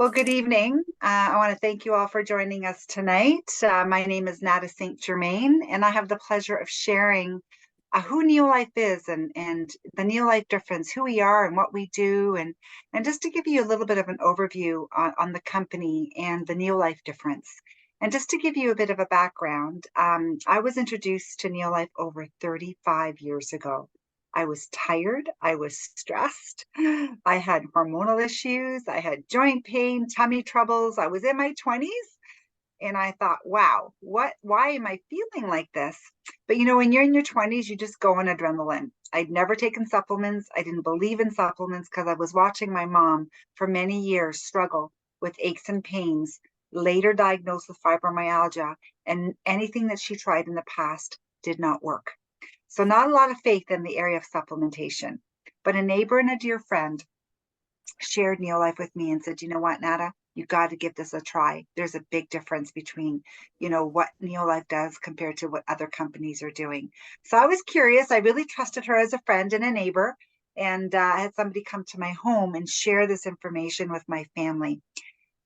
Well, good evening. I want to thank you all for joining us tonight. My name is Nada St. Germain, and I have the pleasure of sharing who Neolife is and the Neolife difference, who we are and what we do, and just to give you a little bit of an overview on the company and the Neolife difference. And just to give you a bit of a background, I was introduced to Neolife over 35 years ago. I was tired. I was stressed. I had hormonal issues. I had joint pain, tummy troubles. I was in my 20s and I thought, wow, why am I feeling like this? But when you're in your 20s, you just go on adrenaline. I'd never taken supplements. I didn't believe in supplements because I was watching my mom for many years struggle with aches and pains, later diagnosed with fibromyalgia, and anything that she tried in the past did not work. So not a lot of faith in the area of supplementation, but a neighbor and a dear friend shared Neolife with me and said, you know what, Nada, you got to give this a try. There's a big difference between, what Neolife does compared to what other companies are doing. So I was curious. I really trusted her as a friend and a neighbor. And I had somebody come to my home and share this information with my family.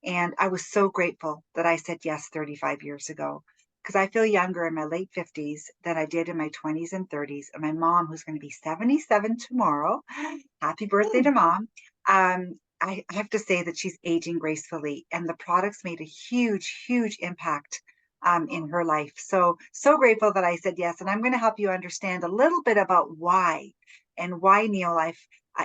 And I was so grateful that I said yes 35 years ago because I feel younger in my late 50s than I did in my 20s and 30s. And my mom, who's going to be 77 tomorrow, happy birthday to mom. I have to say that she's aging gracefully, and the products made a huge, huge impact in her life. So grateful that I said yes. And I'm going to help you understand a little bit about why and why Neolife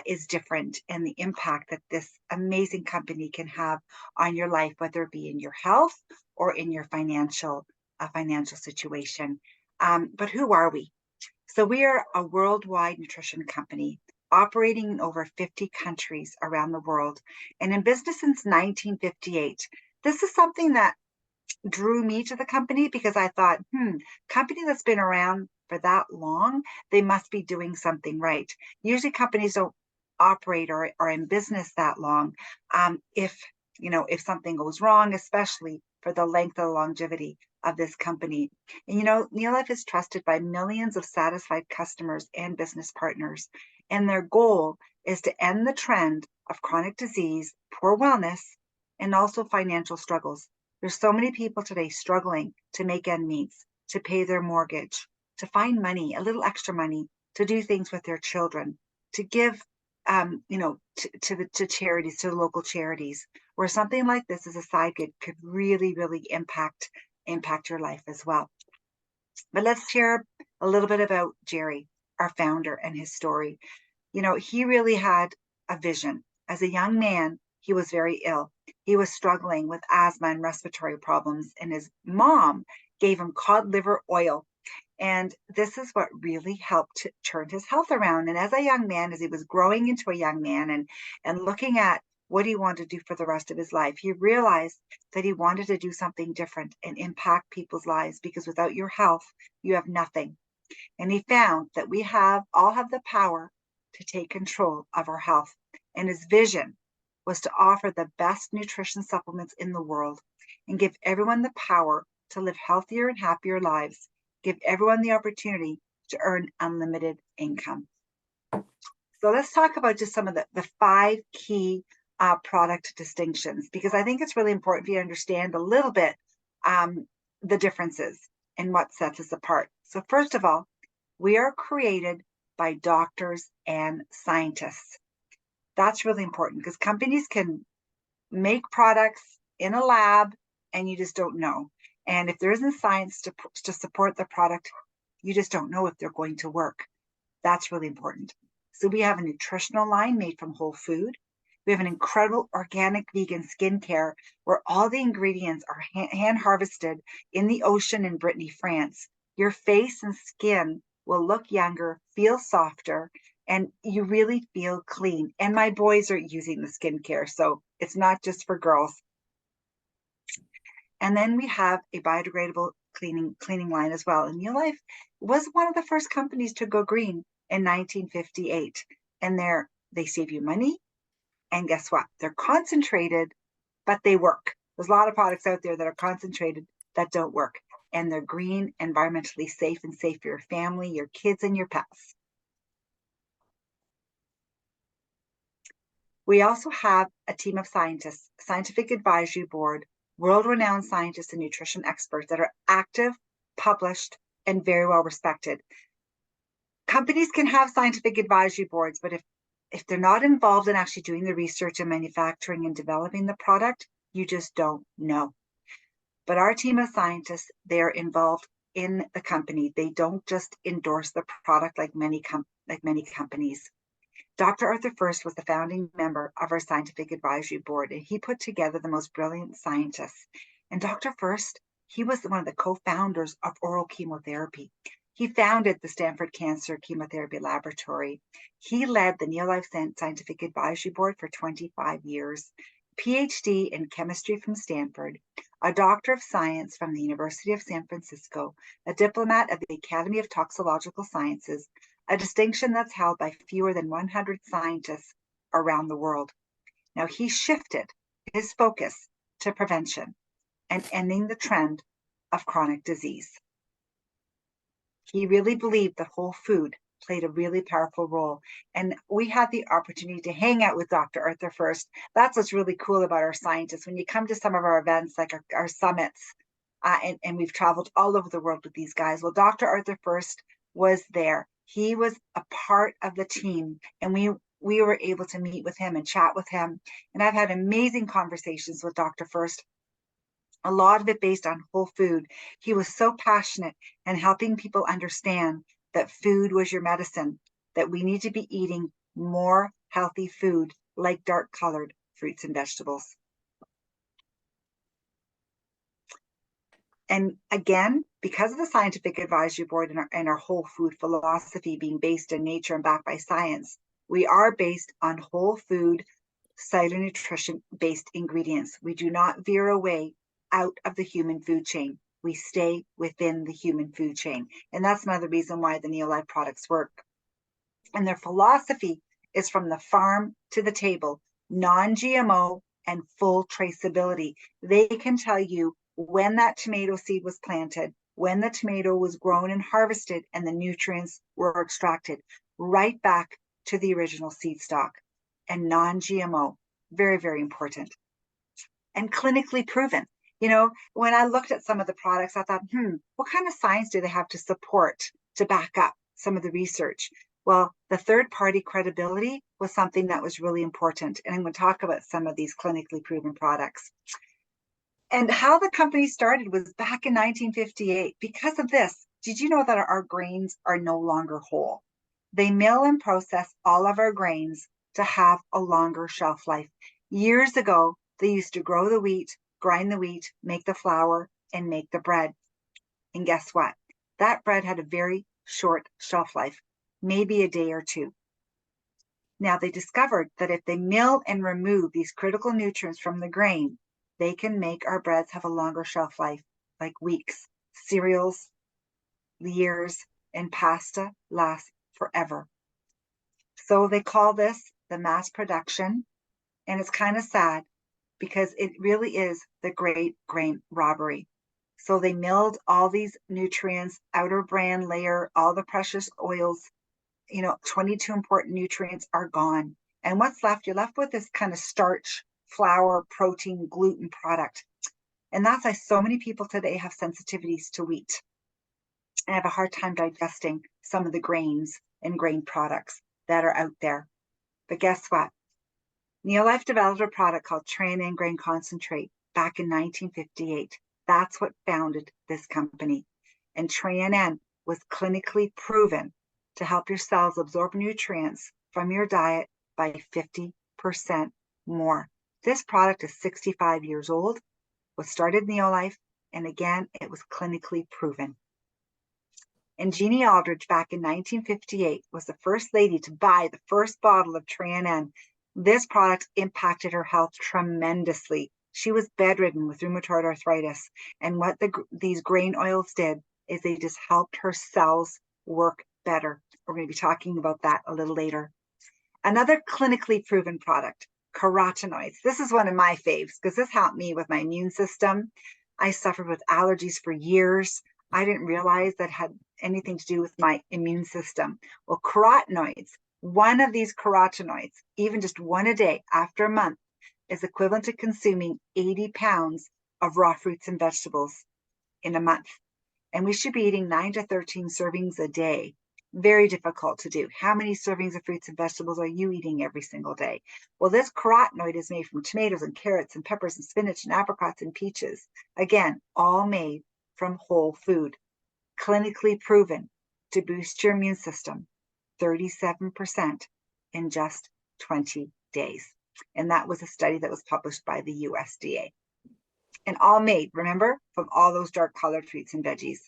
is different and the impact that this amazing company can have on your life, whether it be in your health or in your financial situation. But who are we? So we are a worldwide nutrition company operating in over 50 countries around the world and in business since 1958. This is something that drew me to the company because I thought, company that's been around for that long, they must be doing something right. Usually companies don't operate or are in business that long. If something goes wrong, especially for the length of the longevity of this company. And Neolife is trusted by millions of satisfied customers and business partners. And their goal is to end the trend of chronic disease, poor wellness, and also financial struggles. There's so many people today struggling to make ends meet, to pay their mortgage, to find money, a little extra money, to do things with their children, to give, to charities, to local charities, where something like this as a side gig could really, really impact your life as well. But let's share a little bit about Jerry, our founder, and his story. He really had a vision. As a young man, he was very ill. He was struggling with asthma and respiratory problems, and his mom gave him cod liver oil. And this is what really helped to turn his health around. And as a young man, as he was growing into a young man and looking at what he wanted to do for the rest of his life, he realized that he wanted to do something different and impact people's lives, because without your health, you have nothing. And he found that we all have the power to take control of our health. And his vision was to offer the best nutrition supplements in the world and give everyone the power to live healthier and happier lives, give everyone the opportunity to earn unlimited income. So let's talk about just some of the 5 key product distinctions, because I think it's really important for you to understand a little bit the differences and what sets us apart. So first of all, we are created by doctors and scientists. That's really important because companies can make products in a lab and you just don't know. And if there isn't science to support the product, you just don't know if they're going to work. That's really important. So we have a nutritional line made from whole food. We have an incredible organic vegan skincare where all the ingredients are hand harvested in the ocean in Brittany, France. Your face and skin will look younger, feel softer, and you really feel clean. And my boys are using the skincare, so it's not just for girls. And then we have a biodegradable cleaning line as well. And Neolife was one of the first companies to go green in 1958. And they save you money. And guess what? They're concentrated, but they work. There's a lot of products out there that are concentrated that don't work. And they're green, environmentally safe, and safe for your family, your kids, and your pets. We also have a team of scientists, scientific advisory board, world-renowned scientists and nutrition experts that are active, published, and very well respected. Companies can have scientific advisory boards, but if they're not involved in actually doing the research and manufacturing and developing the product, you just don't know. But our team of scientists, they're involved in the company. They don't just endorse the product like many companies. Dr. Arthur First was the founding member of our scientific advisory board, and he put together the most brilliant scientists. And Dr. First, he was one of the co-founders of oral chemotherapy. He founded the Stanford Cancer Chemotherapy Laboratory. He led the Neolife Scientific Advisory Board for 25 years, PhD in chemistry from Stanford, a doctor of science from the University of San Francisco, a diplomat of the Academy of Toxicological Sciences, a distinction that's held by fewer than 100 scientists around the world. Now, he shifted his focus to prevention and ending the trend of chronic disease. He really believed that whole food played a really powerful role. And we had the opportunity to hang out with Dr. Arthur First. That's what's really cool about our scientists. When you come to some of our events, like our summits, and we've traveled all over the world with these guys. Well, Dr. Arthur First was there. He was a part of the team, and we were able to meet with him and chat with him. And I've had amazing conversations with Dr. First, a lot of it based on whole food. He was so passionate in helping people understand that food was your medicine, that we need to be eating more healthy food like dark colored fruits and vegetables. And again, because of the scientific advisory board and our whole food philosophy being based in nature and backed by science, we are based on whole food, cellular nutrition based ingredients. We do not veer away out of the human food chain. We stay within the human food chain. And that's another reason why the Neolife products work. And their philosophy is from the farm to the table, non-GMO and full traceability. They can tell you when that tomato seed was planted, when the tomato was grown and harvested, and the nutrients were extracted right back to the original seed stock. And non-GMO, very, very important. And clinically proven. You know, when I looked at some of the products, I thought, what kind of science do they have to support to back up some of the research? Well, the third-party credibility was something that was really important. And I'm going to talk about some of these clinically proven products. And how the company started was back in 1958. Because of this, did you know that our grains are no longer whole? They mill and process all of our grains to have a longer shelf life. Years ago, they used to grow the wheat, grind the wheat, make the flour, and make the bread. And guess what? That bread had a very short shelf life, maybe a day or two. Now, they discovered that if they mill and remove these critical nutrients from the grain, they can make our breads have a longer shelf life, like weeks. Cereals, years, and pasta last forever. So they call this the mass production, and it's kind of sad because it really is the great grain robbery. So they milled all these nutrients, outer bran layer, all the precious oils, 22 important nutrients are gone. And what's left? You're left with this kind of starch, flour, protein, gluten product. And that's why so many people today have sensitivities to wheat and have a hard time digesting some of the grains and grain products that are out there. But guess what? Neolife developed a product called Tran Grain Concentrate back in 1958. That's what founded this company. And Tran was clinically proven to help your cells absorb nutrients from your diet by 50% more. This product is 65 years old, was started Neolife, and again, it was clinically proven. And Jeannie Aldrich back in 1958 was the first lady to buy the first bottle of Tran. This product impacted her health tremendously. She was bedridden with rheumatoid arthritis. And what these grain oils did is they just helped her cells work better. We're going to be talking about that a little later. Another clinically proven product, carotenoids. This is one of my faves because this helped me with my immune system. I suffered with allergies for years. I didn't realize that had anything to do with my immune system. Well, carotenoids, One of these carotenoids, even just one a day after a month, is equivalent to consuming 80 pounds of raw fruits and vegetables in a month. And we should be eating 9 to 13 servings a day. Very difficult to do. How many servings of fruits and vegetables are you eating every single day? Well, this carotenoid is made from tomatoes and carrots and peppers and spinach and apricots and peaches. Again, all made from whole food. Clinically proven to boost your immune system 37% in just 20 days. And that was a study that was published by the USDA. And all made, remember, from all those dark colored fruits and veggies.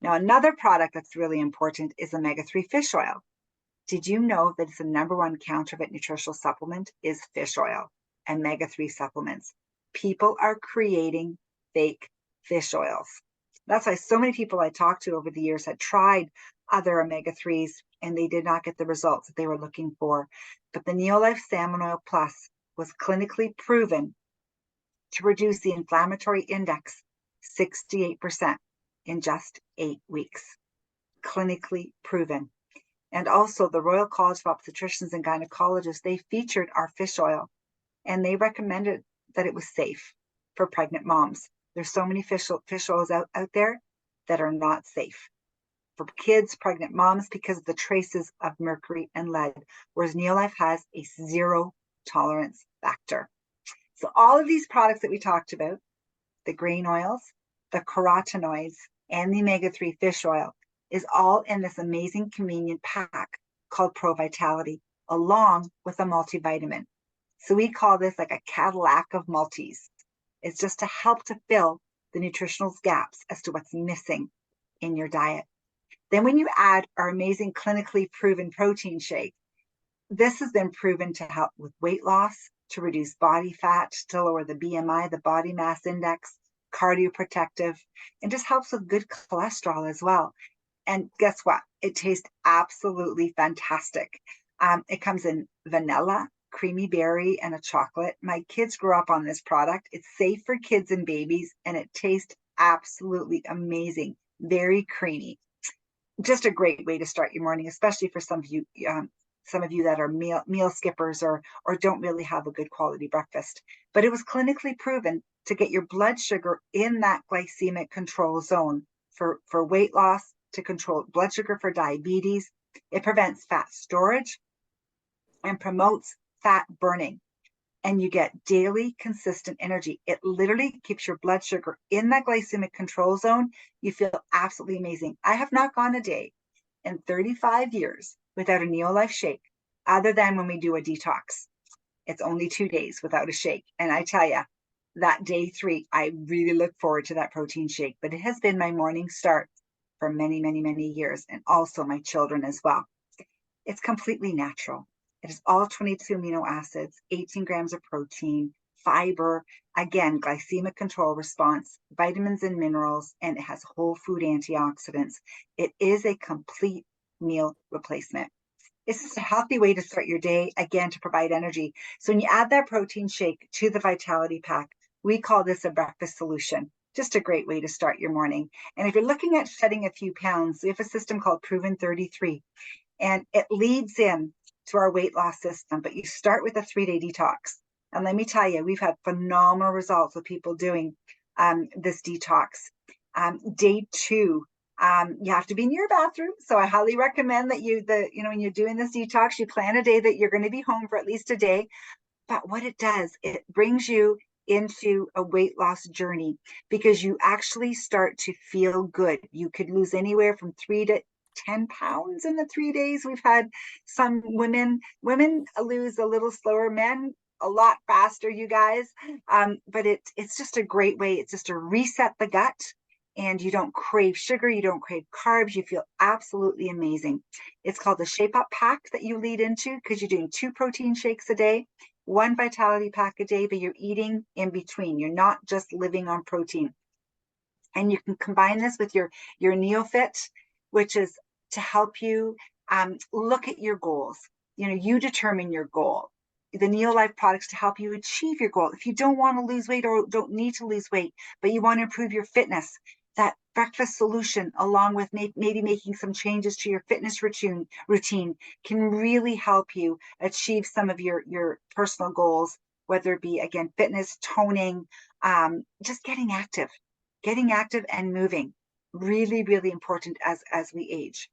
Now, another product that's really important is omega-3 fish oil. Did you know that it's the #1 counterfeit nutritional supplement is fish oil, omega-3 supplements? People are creating fake fish oils. That's why so many people I talked to over the years had tried other omega-3s and they did not get the results that they were looking for. But the Neolife Salmon Oil Plus was clinically proven to reduce the inflammatory index 68% in just 8 weeks. Clinically proven. And also the Royal College of Obstetricians and Gynecologists, they featured our fish oil and they recommended that it was safe for pregnant moms. There's so many fish oils out there that are not safe for kids, pregnant moms, because of the traces of mercury and lead, whereas Neolife has a 0 tolerance factor. So all of these products that we talked about, the grain oils, the carotenoids, and the omega-3 fish oil, is all in this amazing convenient pack called Pro Vitality, along with a multivitamin. So we call this like a Cadillac of multis. It's just to help to fill the nutritional gaps as to what's missing in your diet. Then when you add our amazing clinically proven protein shake, this has been proven to help with weight loss, to reduce body fat, to lower the BMI, the body mass index, cardioprotective, and just helps with good cholesterol as well. And guess what? It tastes absolutely fantastic. It comes in vanilla, creamy berry, and a chocolate. My kids grew up on this product. It's safe for kids and babies, and it tastes absolutely amazing. Very creamy. Just a great way to start your morning, especially for some of you that are meal skippers or don't really have a good quality breakfast. But it was clinically proven to get your blood sugar in that glycemic control zone for weight loss, to control blood sugar for diabetes. It prevents fat storage and promotes fat burning. And you get daily consistent energy. It literally keeps your blood sugar in that glycemic control zone. You feel absolutely amazing. I have not gone a day in 35 years without a Neolife shake, other than when we do a detox. It's only 2 days without a shake. And I tell you, that day 3, I really look forward to that protein shake. But it has been my morning start for many, many, many years, and also my children as well. It's completely natural. It is all 22 amino acids, 18 grams of protein, fiber, again, glycemic control response, vitamins and minerals, and it has whole food antioxidants. It is a complete meal replacement. It's just a healthy way to start your day, again, to provide energy. So when you add that protein shake to the Vitality Pack, we call this a breakfast solution. Just a great way to start your morning. And if you're looking at shedding a few pounds, we have a system called Proven 33, and it leads in to our weight loss system, but you start with a 3-day detox. And let me tell you, we've had phenomenal results with people doing this detox. Day 2, you have to be in your bathroom. So I highly recommend that when you're doing this detox, you plan a day that you're going to be home for at least a day. But what it does, it brings you into a weight loss journey, because you actually start to feel good. You could lose anywhere from 3 to 10 pounds in the 3 days. We've had some women lose a little slower, men a lot faster, you guys. But it's just a great way. It's just to reset the gut, and you don't crave sugar, you don't crave carbs, you feel absolutely amazing. It's called the Shape Up Pack that you lead into, because you're doing 2 protein shakes a day, 1 Vitality Pack a day, but you're eating in between. You're not just living on protein. And you can combine this with your NeoFit, which is to help you look at your goals. You determine your goal. The Neolife products to help you achieve your goal. If you don't want to lose weight or don't need to lose weight, but you want to improve your fitness, that breakfast solution, along with maybe making some changes to your fitness routine, can really help you achieve some of your personal goals, whether it be, again, fitness, toning, just getting active and moving. Really, really important as we age.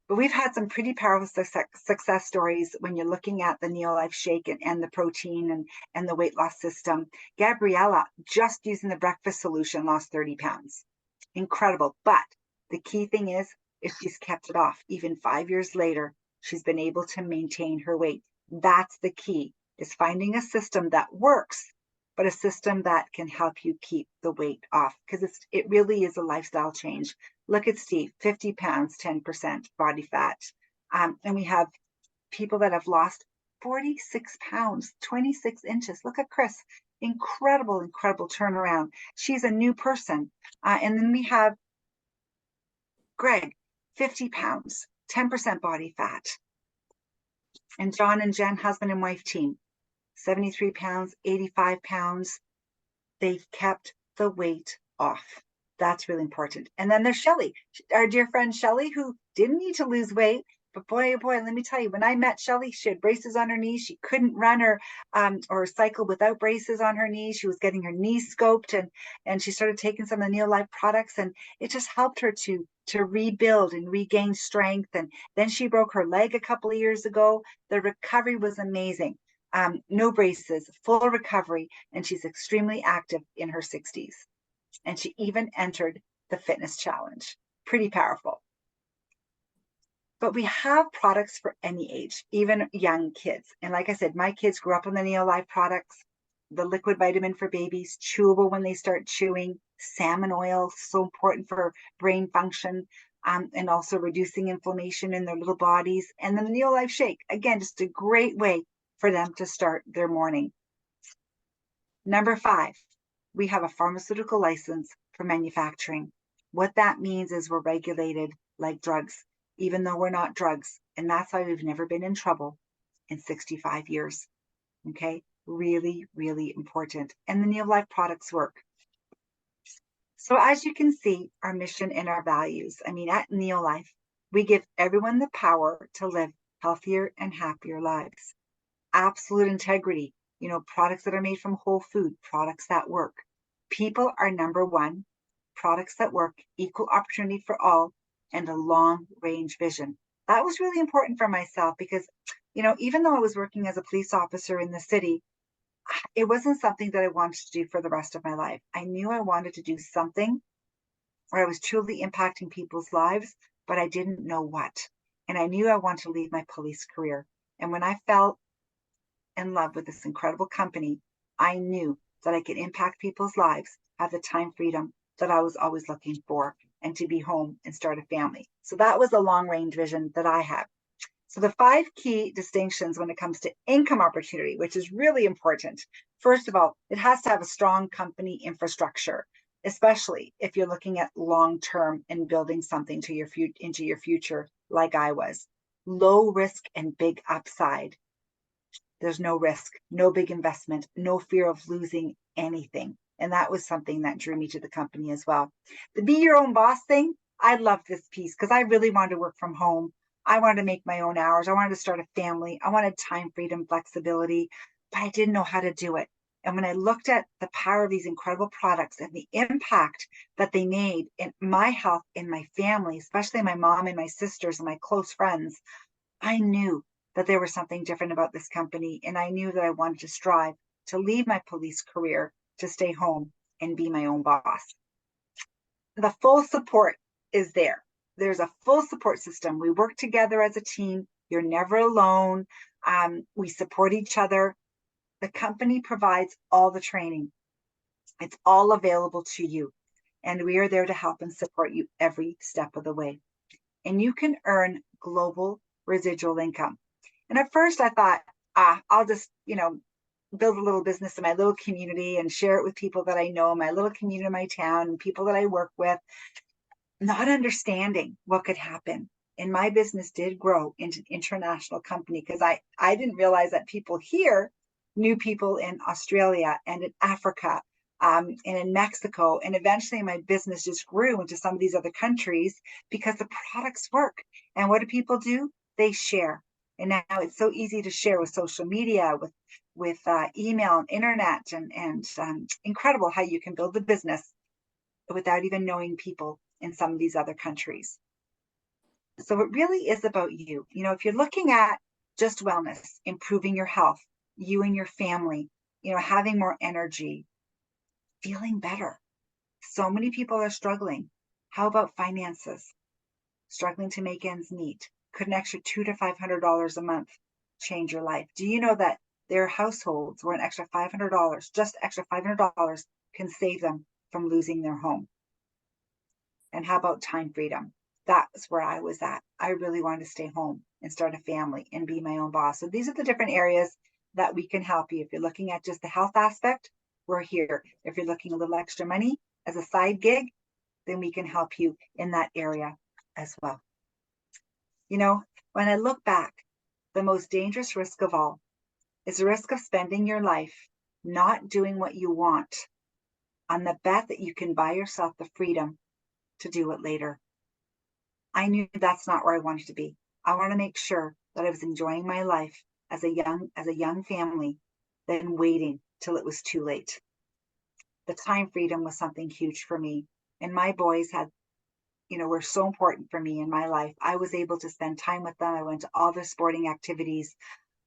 But we've had some pretty powerful success stories when you're looking at the Neolife Shake and the protein and the weight loss system. Gabriella, just using the breakfast solution, lost 30 pounds. Incredible. But the key thing is she's kept it off. Even 5 years later, she's been able to maintain her weight. That's the key, is finding a system that works, but a system that can help you keep the weight off, because it really is a lifestyle change. Look at Steve, 50 pounds, 10% body fat. And we have people that have lost 46 pounds, 26 inches. Look at Chris. Incredible, incredible turnaround. She's a new person. And then we have Greg, 50 pounds, 10% body fat. And John and Jen, husband and wife team, 73 pounds, 85 pounds. They've kept the weight off. That's really important. And then there's Shelly, our dear friend Shelly, who didn't need to lose weight. But boy, oh boy, let me tell you, when I met Shelly, she had braces on her knees. She couldn't run or cycle without braces on her knees. She was getting her knees scoped, and she started taking some of the Neolife products, and it just helped her to rebuild and regain strength. And then she broke her leg a couple of years ago. The recovery was amazing. No braces, full recovery, and she's extremely active in her 60s. And she even entered the fitness challenge. Pretty powerful. But we have products for any age, even young kids. And like I said, my kids grew up on the Neolife products, the liquid vitamin for babies, chewable when they start chewing, salmon oil, so important for brain function, and also reducing inflammation in their little bodies. And then the Neolife Shake, again, just a great way for them to start their morning. Number 5, we have a pharmaceutical license for manufacturing. What that means is we're regulated like drugs, even though we're not drugs. And that's why we've never been in trouble in 65 years. Okay, really, really important. And the Neolife products work. So as you can see, our mission and our values, at Neolife, we give everyone the power to live healthier and happier lives. Absolute integrity, products that are made from whole food, products that work. People are number one, products that work, equal opportunity for all, and a long range vision. That was really important for myself because, even though I was working as a police officer in the city, it wasn't something that I wanted to do for the rest of my life. I knew I wanted to do something where I was truly impacting people's lives, but I didn't know what. And I knew I wanted to leave my police career. And when I fell in love with this incredible company, I knew that I could impact people's lives, have the time freedom that I was always looking for, and to be home and start a family. So that was a long range vision that I had. So the 5 key distinctions when it comes to income opportunity, which is really important. First of all, it has to have a strong company infrastructure, especially if you're looking at long-term and building something into your future, like I was. Low risk and big upside. There's no risk, no big investment, no fear of losing anything. And that was something that drew me to the company as well. The be your own boss thing, I love this piece because I really wanted to work from home. I wanted to make my own hours. I wanted to start a family. I wanted time freedom, flexibility, but I didn't know how to do it. And when I looked at the power of these incredible products and the impact that they made in my health, in my family, especially my mom and my sisters and my close friends, I knew that there was something different about this company. And I knew that I wanted to strive to leave my police career, to stay home and be my own boss. The full support is there. There's a full support system. We work together as a team. You're never alone. We support each other. The company provides all the training. It's all available to you. And we are there to help and support you every step of the way. And you can earn global residual income. And at first I thought, I'll just, build a little business in my little community and share it with people that I know, my little community, my town, and people that I work with, not understanding what could happen. And my business did grow into an international company because I didn't realize that people here knew people in Australia and in Africa, and in Mexico. And eventually my business just grew into some of these other countries because the products work. And what do people do? They share. And now it's so easy to share with social media, with email and internet, and incredible how you can build a business without even knowing people in some of these other countries. So it really is about you. You know, if you're looking at just wellness, improving your health, you and your family, you know, having more energy, feeling better. So many people are struggling. How about finances? Struggling to make ends meet. Could an extra $200 to $500 a month change your life? Do you know that there are households where an extra $500, just extra $500, can save them from losing their home? And how about time freedom? That's where I was at. I really wanted to stay home and start a family and be my own boss. So these are the different areas that we can help you. If you're looking at just the health aspect, we're here. If you're looking a little extra money as a side gig, then we can help you in that area as well. You know, when I look back, the most dangerous risk of all is the risk of spending your life not doing what you want on the bet that you can buy yourself the freedom to do it later. I knew that's not where I wanted to be. I want to make sure that I was enjoying my life as a young family than waiting till it was too late. The time freedom was something huge for me. And my boys had, you know, were so important for me in my life. I was able to spend time with them. I went to all their sporting activities.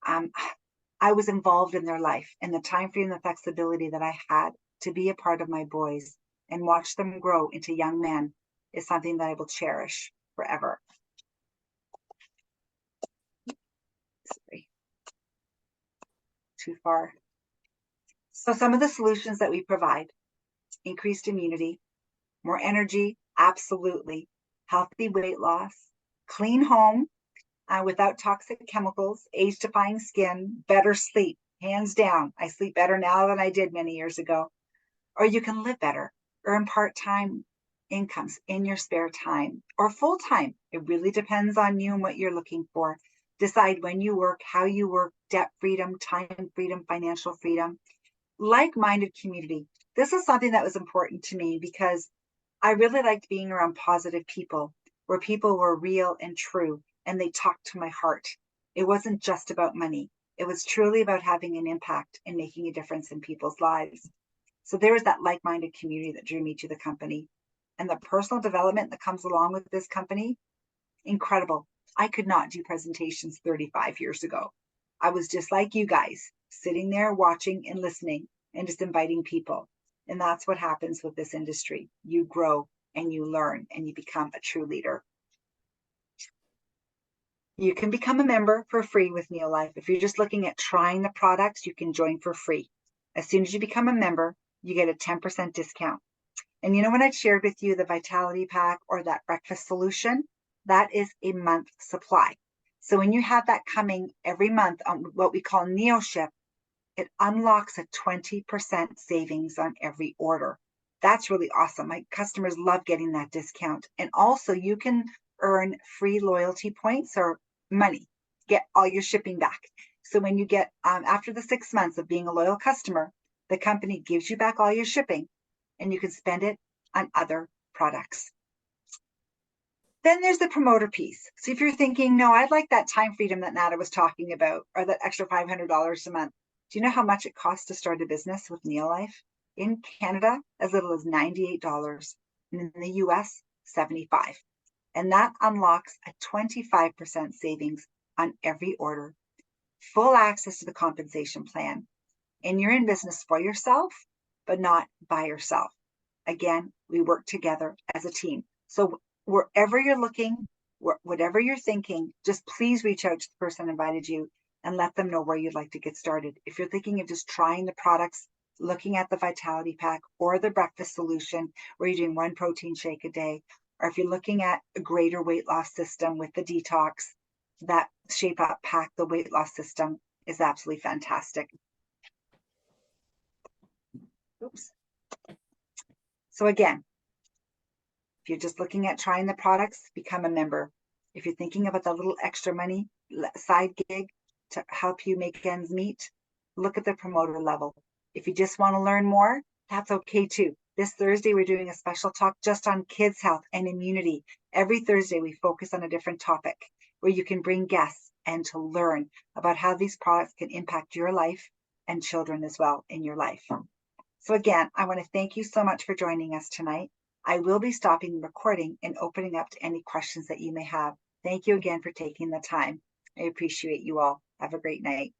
I was involved in their life, and the time freedom, the flexibility that I had to be a part of my boys and watch them grow into young men is something that I will cherish forever. Sorry. Too far. So some of the solutions that we provide: increased immunity, more energy, absolutely, healthy weight loss, clean home without toxic chemicals, age-defying skin, better sleep, hands down. I sleep better now than I did many years ago. Or you can live better, earn part-time incomes in your spare time or full-time. It really depends on you and what you're looking for. Decide when you work, how you work, debt freedom, time freedom, financial freedom. Like-minded community. This is something that was important to me because I really liked being around positive people, where people were real and true and they talked to my heart. It wasn't just about money. It was truly about having an impact and making a difference in people's lives. So there was that like-minded community that drew me to the company. And the personal development that comes along with this company, incredible. I could not do presentations 35 years ago. I was just like you guys, sitting there watching and listening and just inviting people. And that's what happens with this industry. You grow and you learn and you become a true leader. You can become a member for free with Neolife. If you're just looking at trying the products, you can join for free. As soon as you become a member, you get a 10% discount. And you know, when I shared with you the Vitality Pack or that breakfast solution, that is a month supply. So when you have that coming every month on what we call NeoShip, it unlocks a 20% savings on every order. That's really awesome. My customers love getting that discount. And also you can earn free loyalty points or money, get all your shipping back. So when you get, after the 6 months of being a loyal customer, the company gives you back all your shipping and you can spend it on other products. Then there's the promoter piece. So if you're thinking, no, I'd like that time freedom that Nada was talking about, or that extra $500 a month. Do you know how much it costs to start a business with Neolife? In Canada, as little as $98, and in the US, $75. And that unlocks a 25% savings on every order, full access to the compensation plan. And you're in business for yourself, but not by yourself. Again, we work together as a team. So wherever you're looking, whatever you're thinking, just please reach out to the person who invited you and let them know where you'd like to get started. If you're thinking of just trying the products, looking at the Vitality Pack or the breakfast solution where you're doing one protein shake a day, or if you're looking at a greater weight loss system with the detox, that Shape Up Pack, the weight loss system, is absolutely fantastic. Oops. So again, if you're just looking at trying the products, become a member. If you're thinking about that little extra money, side gig to help you make ends meet, look at the promoter level. If you just want to learn more, that's okay too. This Thursday, we're doing a special talk just on kids' health and immunity. Every Thursday, we focus on a different topic where you can bring guests and to learn about how these products can impact your life and children as well in your life. So again, I want to thank you so much for joining us tonight. I will be stopping the recording and opening up to any questions that you may have. Thank you again for taking the time. I appreciate you all. Have a great night.